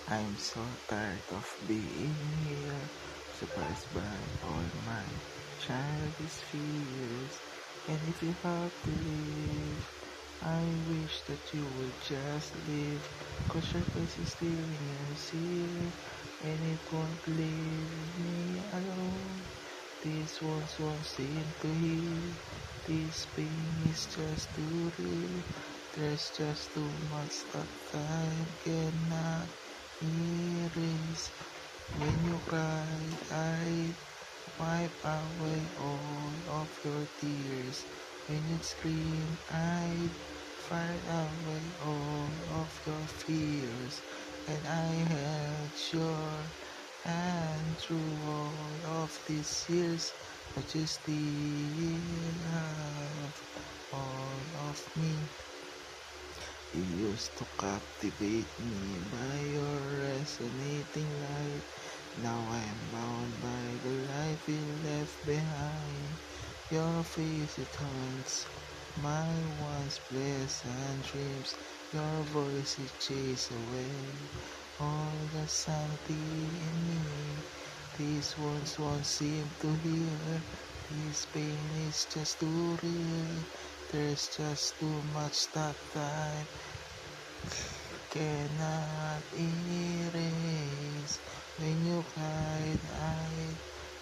I'm so tired of being here, surprised by all my childish fears. And if you have to leave, I wish that you would just leave, 'cause your face is leaving us here, and it won't leave me alone. This won't seem to heal, this pain is just too real. There's just too much that time cannot erase. When you cry, I wipe away all of your tears. When you scream, I fight away all of your fears. And I held your hand through all of these years, but you still have all of me. You used to captivate me by your resonating light. Now I am bound by the life you left behind. Your face it haunts my once pleasant dreams. Your voice it chases away all the sanity in me. These wounds won't seem to heal. This pain is just too real. There's just too much that time cannot erase. When you cried, I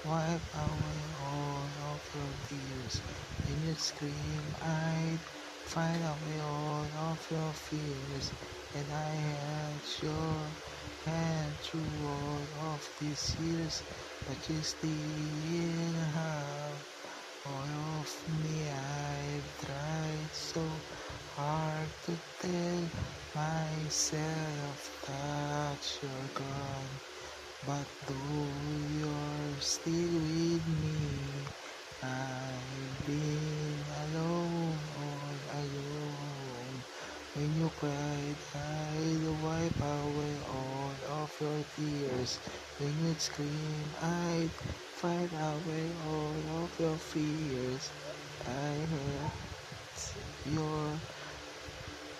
wipe away all of your tears. When you scream, I'd fight away all of your fears. And I held your hand through all of these years, but you still have all of me. I've tried so hard to tell myself that you're gone, but though you're still with me, I've been alone, all alone. When you cried, I'd wipe away all of your tears. When you'd scream, I'd fight away all of your fears. I held your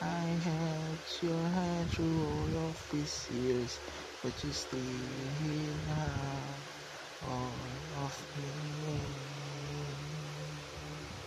I held your hand through all of these years, but you still have all of me.